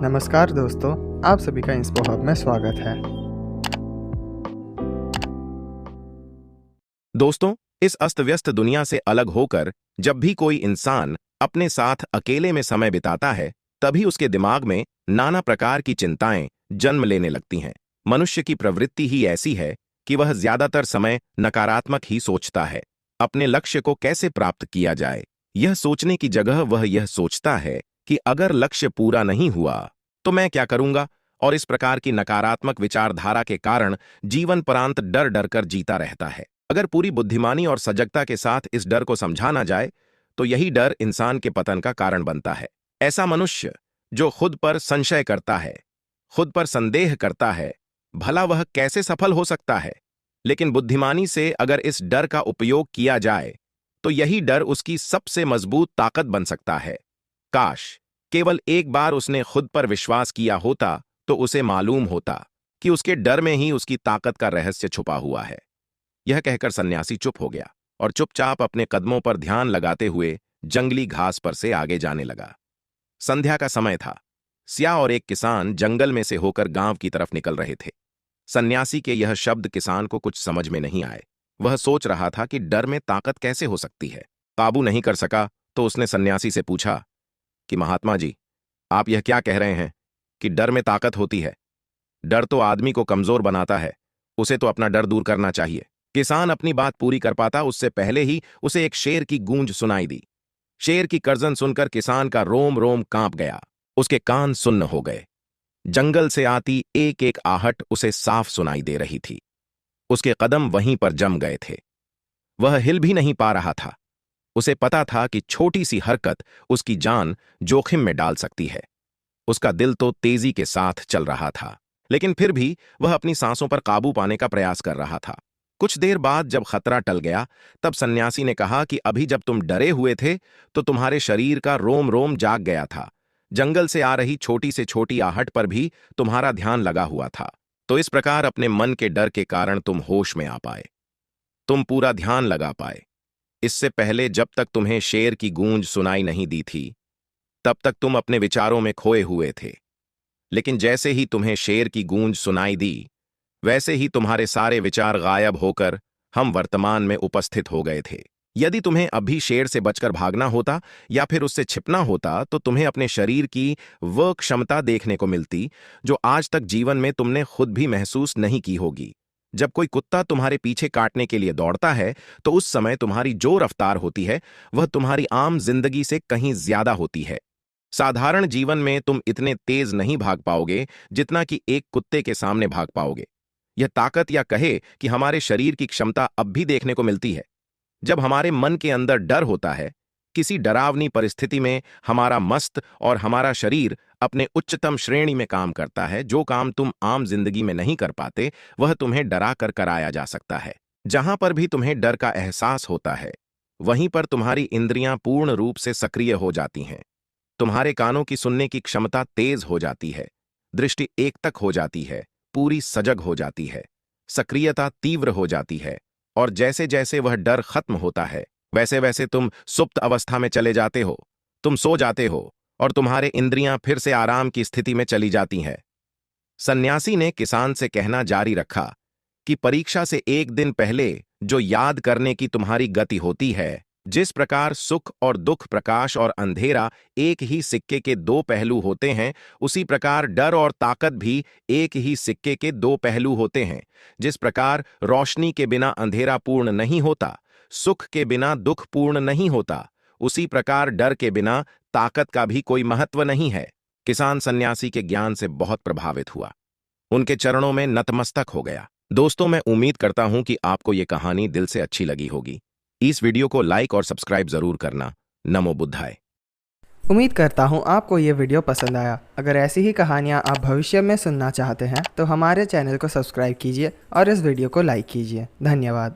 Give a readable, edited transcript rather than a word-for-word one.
नमस्कार दोस्तों, आप सभी का इंस्पो हब में स्वागत है। दोस्तों, इस अस्त-व्यस्त दुनिया से अलग होकर जब भी कोई इंसान अपने साथ अकेले में समय बिताता है, तभी उसके दिमाग में नाना प्रकार की चिंताएं जन्म लेने लगती हैं। मनुष्य की प्रवृत्ति ही ऐसी है कि वह ज्यादातर समय नकारात्मक ही सोचता है। अपने लक्ष्य को कैसे प्राप्त किया जाए, यह सोचने की जगह वह यह सोचता है कि अगर लक्ष्य पूरा नहीं हुआ, तो मैं क्या करूंगा? और इस प्रकार की नकारात्मक विचारधारा के कारण जीवन परांत डर-डर कर जीता रहता है। अगर पूरी बुद्धिमानी और सजगता के साथ इस डर को समझा ना जाए, तो यही डर इंसान के पतन का कारण बनता है। ऐसा मनुष्य जो खुद पर संशय करता है, खुद पर संदेह करता है, भला वह कैसे सफल हो सकता है? लेकिन बुद्धिमानी से अगर इस डर का उपयोग किया जाए, तो यही डर उसकी सबसे मजबूत ताकत बन सकता है। काश केवल एक बार उसने खुद पर विश्वास किया होता, तो उसे मालूम होता कि उसके डर में ही उसकी ताकत का रहस्य छुपा हुआ है। यह कहकर सन्यासी चुप हो गया और चुपचाप अपने कदमों पर ध्यान लगाते हुए जंगली घास पर से आगे जाने लगा। संध्या का समय था। स्याह और एक किसान जंगल में से होकर गांव की तरफ निकल रहे थे। सन्यासी के यह शब्द किसान को कुछ समझ में नहीं आए। वह सोच रहा था कि डर में ताकत कैसे हो सकती है। काबू नहीं कर सका तो उसने सन्यासी से पूछा कि महात्मा जी, आप यह क्या कह रहे हैं कि डर में ताकत होती है? डर तो आदमी को कमजोर बनाता है, उसे तो अपना डर दूर करना चाहिए। किसान अपनी बात पूरी कर पाता उससे पहले ही उसे एक शेर की गूंज सुनाई दी। शेर की गर्जन सुनकर किसान का रोम रोम कांप गया। उसके कान सुन्न हो गए। जंगल से आती एक एक आहट उसे साफ सुनाई दे रही थी। उसके कदम वहीं पर जम गए थे। वह हिल भी नहीं पा रहा था। उसे पता था कि छोटी सी हरकत उसकी जान जोखिम में डाल सकती है। उसका दिल तो तेजी के साथ चल रहा था, लेकिन फिर भी वह अपनी सांसों पर काबू पाने का प्रयास कर रहा था। कुछ देर बाद जब खतरा टल गया, तब सन्यासी ने कहा कि अभी जब तुम डरे हुए थे, तो तुम्हारे शरीर का रोम रोम जाग गया था। जंगल से आ रही छोटी से छोटी आहट पर भी तुम्हारा ध्यान लगा हुआ था। तो इस प्रकार अपने मन के डर के कारण तुम होश में आ पाए, तुम पूरा ध्यान लगा पाए। इससे पहले जब तक तुम्हें शेर की गूंज सुनाई नहीं दी थी, तब तक तुम अपने विचारों में खोए हुए थे। लेकिन जैसे ही तुम्हें शेर की गूंज सुनाई दी, वैसे ही तुम्हारे सारे विचार गायब होकर हम वर्तमान में उपस्थित हो गए थे। यदि तुम्हें अभी शेर से बचकर भागना होता या फिर उससे छिपना होता, तो तुम्हें अपने शरीर की वह क्षमता देखने को मिलती जो आज तक जीवन में तुमने खुद भी महसूस नहीं की होगी। जब कोई कुत्ता तुम्हारे पीछे काटने के लिए दौड़ता है, तो उस समय तुम्हारी जो रफ्तार होती है, वह तुम्हारी आम जिंदगी से कहीं ज्यादा होती है। साधारण जीवन में तुम इतने तेज नहीं भाग पाओगे जितना कि एक कुत्ते के सामने भाग पाओगे। यह ताकत या कहे कि हमारे शरीर की क्षमता अब भी देखने को मिलती है। जब हमारे मन के अंदर डर होता है, किसी डरावनी परिस्थिति में हमारा मस्त और हमारा शरीर अपने उच्चतम श्रेणी में काम करता है। जो काम तुम आम जिंदगी में नहीं कर पाते, वह तुम्हें डरा कर कराया जा सकता है। जहां पर भी तुम्हें डर का एहसास होता है, वहीं पर तुम्हारी इंद्रियां पूर्ण रूप से सक्रिय हो जाती हैं। तुम्हारे कानों की सुनने की क्षमता तेज हो जाती है, दृष्टि एकटक हो जाती है, पूरी सजग हो जाती है, सक्रियता तीव्र हो जाती है, और जैसे जैसे वह डर खत्म होता है, वैसे वैसे तुम सुप्त अवस्था में चले जाते हो। तुम सो जाते हो और तुम्हारे इंद्रियां फिर से आराम की स्थिति में चली जाती हैं। सन्यासी ने किसान से कहना जारी रखा कि परीक्षा से एक दिन पहले जो याद करने की तुम्हारी गति होती है, जिस प्रकार सुख और दुख, प्रकाश और अंधेरा एक ही सिक्के के दो पहलू होते हैं, उसी प्रकार डर और ताकत भी एक ही सिक्के के दो पहलू होते हैं। जिस प्रकार रोशनी के बिना अंधेरा पूर्ण नहीं होता, सुख के बिना दुख पूर्ण नहीं होता, उसी प्रकार डर के बिना ताकत का भी कोई महत्व नहीं है। किसान सन्यासी के ज्ञान से बहुत प्रभावित हुआ, उनके चरणों में नतमस्तक हो गया। दोस्तों, मैं उम्मीद करता हूं कि आपको ये कहानी दिल से अच्छी लगी होगी। इस वीडियो को लाइक और सब्सक्राइब जरूर करना। नमो बुद्धाय। उम्मीद करता हूँ आपको ये वीडियो पसंद आया। अगर ऐसी ही कहानियाँ आप भविष्य में सुनना चाहते हैं, तो हमारे चैनल को सब्सक्राइब कीजिए और इस वीडियो को लाइक कीजिए। धन्यवाद।